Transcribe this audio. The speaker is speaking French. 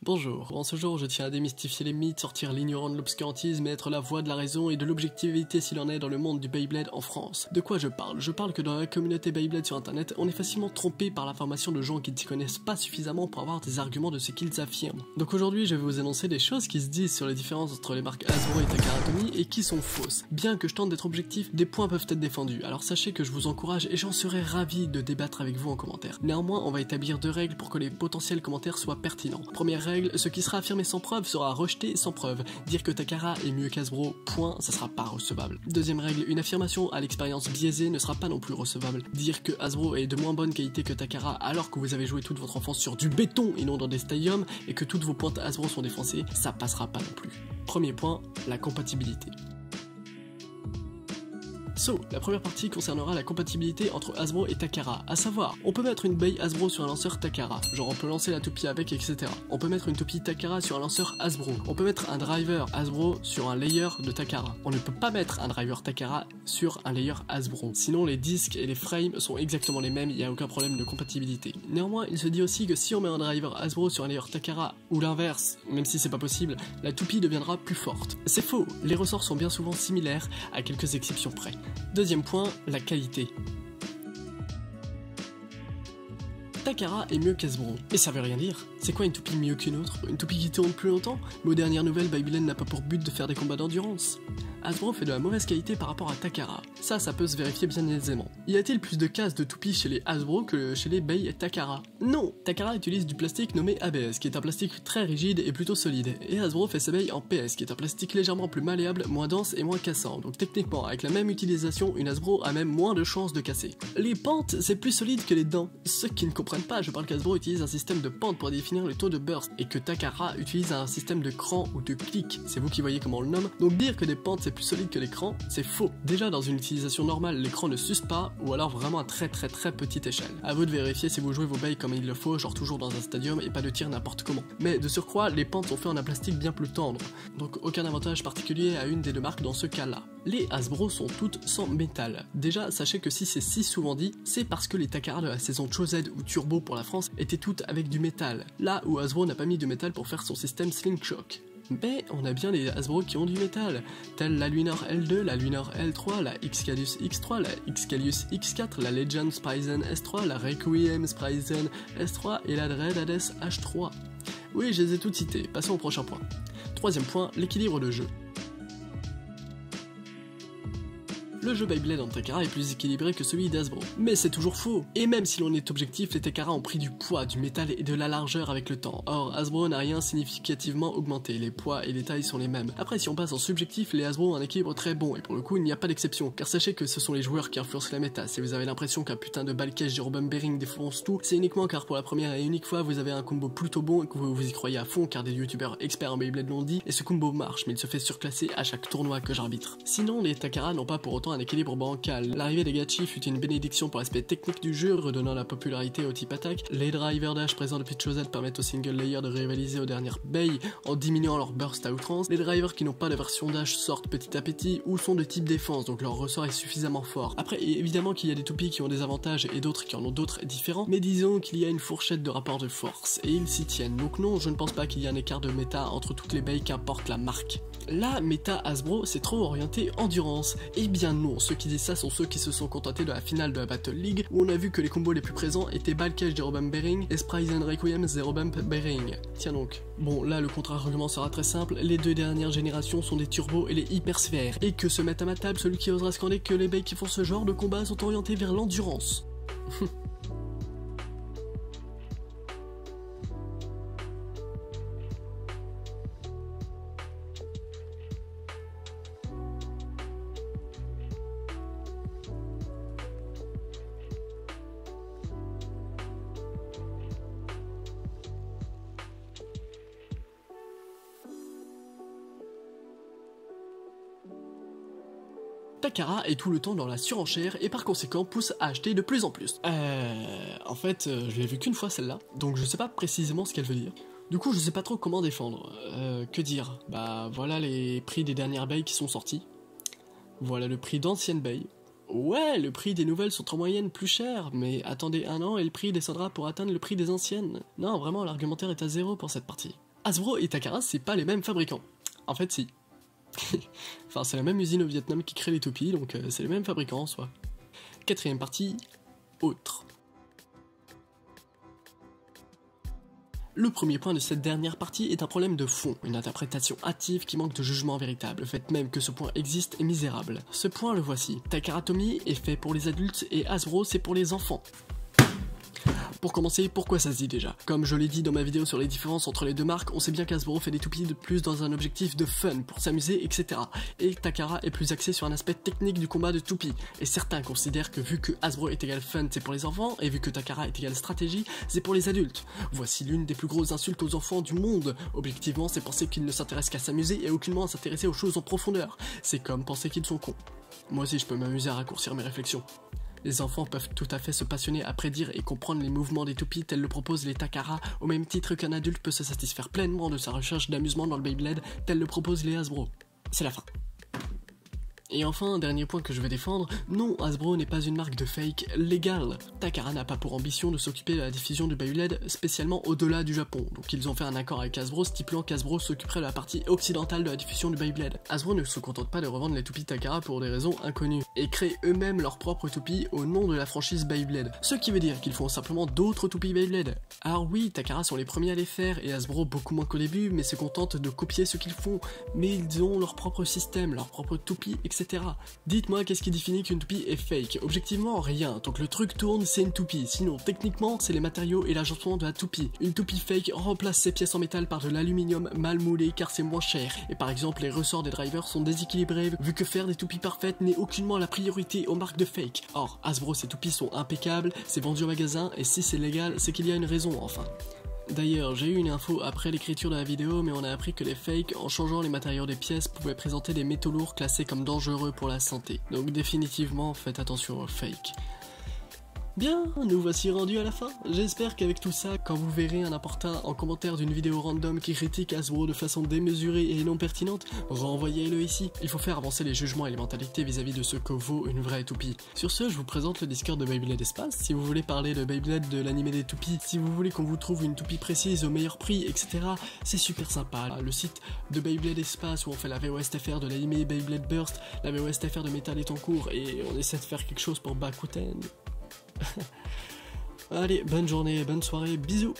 Bonjour, en ce jour je tiens à démystifier les mythes, sortir l'ignorant de l'obscurantisme et être la voix de la raison et de l'objectivité s'il en est dans le monde du Beyblade en France. De quoi je parle? Je parle que dans la communauté Beyblade sur internet, on est facilement trompé par l'information de gens qui ne s'y connaissent pas suffisamment pour avoir des arguments de ce qu'ils affirment. Donc aujourd'hui je vais vous annoncer des choses qui se disent sur les différences entre les marques Hasbro et Takara Tomy et qui sont fausses. Bien que je tente d'être objectif, des points peuvent être défendus, alors sachez que je vous encourage et j'en serai ravi de débattre avec vous en commentaire. Néanmoins, on va établir deux règles pour que les potentiels commentaires soient pertinents. Première règle, ce qui sera affirmé sans preuve sera rejeté sans preuve. Dire que Takara est mieux qu'Hasbro, point, ça sera pas recevable. Deuxième règle, une affirmation à l'expérience biaisée ne sera pas non plus recevable. Dire que Hasbro est de moins bonne qualité que Takara alors que vous avez joué toute votre enfance sur du béton et non dans des stadiums et que toutes vos pointes Hasbro sont défoncées, ça passera pas non plus. Premier point, la compatibilité. La première partie concernera la compatibilité entre Hasbro et Takara, à savoir, on peut mettre une baie Hasbro sur un lanceur Takara, genre on peut lancer la toupie avec, etc. On peut mettre une toupie Takara sur un lanceur Hasbro, on peut mettre un driver Hasbro sur un layer de Takara. On ne peut pas mettre un driver Takara sur un layer Hasbro, sinon les disques et les frames sont exactement les mêmes, il n'y a aucun problème de compatibilité. Néanmoins, il se dit aussi que si on met un driver Hasbro sur un layer Takara, ou l'inverse, même si c'est pas possible, la toupie deviendra plus forte. C'est faux, les ressorts sont bien souvent similaires, à quelques exceptions près. Deuxième point, la qualité. Takara est mieux qu'Hasbro. Et ça veut rien dire. C'est quoi une toupie mieux qu'une autre? Une toupie qui tourne plus longtemps? Mais aux dernières nouvelles, Beyblade n'a pas pour but de faire des combats d'endurance. Hasbro fait de la mauvaise qualité par rapport à Takara. Ça peut se vérifier bien aisément. Y a-t-il plus de cases de toupies chez les Hasbro que chez les Bey et Takara? Non! Takara utilise du plastique nommé ABS, qui est un plastique très rigide et plutôt solide. Et Hasbro fait sa Bey en PS, qui est un plastique légèrement plus malléable, moins dense et moins cassant. Donc techniquement, avec la même utilisation, une Hasbro a même moins de chances de casser. Les pentes, c'est plus solide que les dents. Ceux qui ne comprennent pas, je parle qu'Hasbro utilise un système de pente pour définir le taux de burst, et que Takara utilise un système de cran ou de clic. C'est vous qui voyez comment on le nomme. Donc dire que des pentes c'est plus solide que l'écran, c'est faux. Déjà dans une utilisation normale, l'écran ne s'use pas, ou alors vraiment à très petite échelle. A vous de vérifier si vous jouez vos bails comme il le faut, genre toujours dans un stadium et pas de tir n'importe comment. Mais de surcroît, les pentes sont faites en un plastique bien plus tendre, donc aucun avantage particulier à une des deux marques dans ce cas-là. Les Hasbro sont toutes sans métal. Déjà, sachez que si c'est si souvent dit, c'est parce que les Takara de la saison Chosed ou Turbo pour la France étaient toutes avec du métal, là où Hasbro n'a pas mis de métal pour faire son système Slingshot. Mais on a bien les Hasbro qui ont du métal, tels la Lunar L2, la Lunar L3, la Excalius X3, la Excalius X4, la Legend Spryzen S3, la Requiem Spryzen S3 et la Dread Hades H3. Oui, je les ai toutes citées, passons au prochain point. Troisième point, l'équilibre de jeu. Le jeu Beyblade en Takara est plus équilibré que celui d'Hasbro. Mais c'est toujours faux. Et même si l'on est objectif, les Takara ont pris du poids, du métal et de la largeur avec le temps. Or, Hasbro n'a rien significativement augmenté, les poids et les tailles sont les mêmes. Après, si on passe en subjectif, les Hasbro ont un équilibre très bon, et pour le coup, il n'y a pas d'exception. Car sachez que ce sont les joueurs qui influencent la méta. Si vous avez l'impression qu'un putain de balkage Jerome Bering défonce tout, c'est uniquement car pour la première et unique fois, vous avez un combo plutôt bon et que vous y croyez à fond, car des youtubeurs experts en Beyblade l'ont dit, et ce combo marche, mais il se fait surclasser à chaque tournoi que j'arbitre. Sinon, les Takara n'ont pas pour autant un équilibre bancal. L'arrivée des Gachi fut une bénédiction pour l'aspect technique du jeu, redonnant la popularité au type attaque. Les drivers dash présents depuis Chosed permettent aux single layer de rivaliser aux dernières bays en diminuant leur burst à outrance. Les drivers qui n'ont pas de version dash sortent petit à petit ou sont de type défense, donc leur ressort est suffisamment fort. Après, évidemment qu'il y a des toupies qui ont des avantages et d'autres qui en ont d'autres différents, mais disons qu'il y a une fourchette de rapport de force, et ils s'y tiennent. Donc non, je ne pense pas qu'il y ait un écart de méta entre toutes les bays qu'importe la marque. La méta Hasbro c'est trop orienté endurance. Eh bien non, ceux qui disent ça sont ceux qui se sont contentés de la finale de la Battle League où on a vu que les combos les plus présents étaient Balkage Jerome Bering et Spryzen Requiem Zero Bump Bering. Tiens donc. Bon là le contre-argument sera très simple, les deux dernières générations sont des turbos et les hypersphères, et que se mette à ma table celui qui osera scander que les bays qui font ce genre de combat sont orientés vers l'endurance. Takara est tout le temps dans la surenchère et par conséquent pousse à acheter de plus en plus. En fait, je l'ai vu qu'une fois celle-là, donc je sais pas précisément ce qu'elle veut dire. Du coup, je sais pas trop comment défendre. Que dire? Bah voilà les prix des dernières bays qui sont sorties. Voilà le prix d'anciennes bays. Ouais, le prix des nouvelles sont en moyenne plus cher, mais attendez un an et le prix descendra pour atteindre le prix des anciennes. Non, vraiment, l'argumentaire est à zéro pour cette partie. Hasbro et Takara, c'est pas les mêmes fabricants. En fait, si. Enfin, c'est la même usine au Vietnam qui crée les toupies, donc c'est les mêmes fabricants en soi. Quatrième partie, autre. Le premier point de cette dernière partie est un problème de fond, une interprétation hâtive qui manque de jugement véritable. Le fait même que ce point existe est misérable. Ce point, le voici. Takara Tomy est fait pour les adultes et Hasbro c'est pour les enfants. Pour commencer, pourquoi ça se dit déjà? Comme je l'ai dit dans ma vidéo sur les différences entre les deux marques, on sait bien qu'Hasbro fait des toupies de plus dans un objectif de fun, pour s'amuser, etc. Et Takara est plus axé sur un aspect technique du combat de toupies. Et certains considèrent que vu que Hasbro est égal fun, c'est pour les enfants, et vu que Takara est égal stratégie, c'est pour les adultes. Voici l'une des plus grosses insultes aux enfants du monde. Objectivement, c'est penser qu'ils ne s'intéressent qu'à s'amuser et aucunement à s'intéresser aux choses en profondeur. C'est comme penser qu'ils sont cons. Moi aussi je peux m'amuser à raccourcir mes réflexions. Les enfants peuvent tout à fait se passionner à prédire et comprendre les mouvements des toupies tels le proposent les Takara, au même titre qu'un adulte peut se satisfaire pleinement de sa recherche d'amusement dans le Beyblade tel le proposent les Hasbro. C'est la fin. Et enfin, dernier point que je vais défendre, non, Hasbro n'est pas une marque de fake légale. Takara n'a pas pour ambition de s'occuper de la diffusion du Beyblade spécialement au-delà du Japon, donc ils ont fait un accord avec Hasbro stipulant qu'Hasbro s'occuperait de la partie occidentale de la diffusion du Beyblade. Hasbro ne se contente pas de revendre les toupies Takara pour des raisons inconnues, et créent eux-mêmes leurs propres toupies au nom de la franchise Beyblade, ce qui veut dire qu'ils font simplement d'autres toupies Beyblade. Alors oui, Takara sont les premiers à les faire, et Hasbro beaucoup moins qu'au début, mais se contentent de copier ce qu'ils font, mais ils ont leur propre système, leur propre toupie, etc. Dites-moi qu'est-ce qui définit qu'une toupie est fake? Objectivement, rien. Tant que le truc tourne, c'est une toupie. Sinon, techniquement, c'est les matériaux et l'agencement de la toupie. Une toupie fake remplace ses pièces en métal par de l'aluminium mal moulé car c'est moins cher. Et par exemple, les ressorts des drivers sont déséquilibrés vu que faire des toupies parfaites n'est aucunement la priorité aux marques de fake. Or, Hasbro, ces toupies sont impeccables, c'est vendu au magasin et si c'est légal, c'est qu'il y a une raison enfin. D'ailleurs, j'ai eu une info après l'écriture de la vidéo, mais on a appris que les fakes, en changeant les matériaux des pièces, pouvaient présenter des métaux lourds classés comme dangereux pour la santé. Donc définitivement, faites attention aux fakes. Bien, nous voici rendus à la fin. J'espère qu'avec tout ça, quand vous verrez un importun en commentaire d'une vidéo random qui critique Hasbro de façon démesurée et non pertinente, renvoyez-le ici. Il faut faire avancer les jugements et les mentalités vis-à-vis de ce que vaut une vraie toupie. Sur ce, je vous présente le Discord de Beyblade Espace. Si vous voulez parler de Beyblade, de l'animé des toupies, si vous voulez qu'on vous trouve une toupie précise au meilleur prix, etc., c'est super sympa. Le site de Beyblade Espace où on fait la VOSTFR de l'animé Beyblade Burst, la VOSTFR de Metal est en cours et on essaie de faire quelque chose pour Bakuten. Allez, bonne journée, bonne soirée, bisous.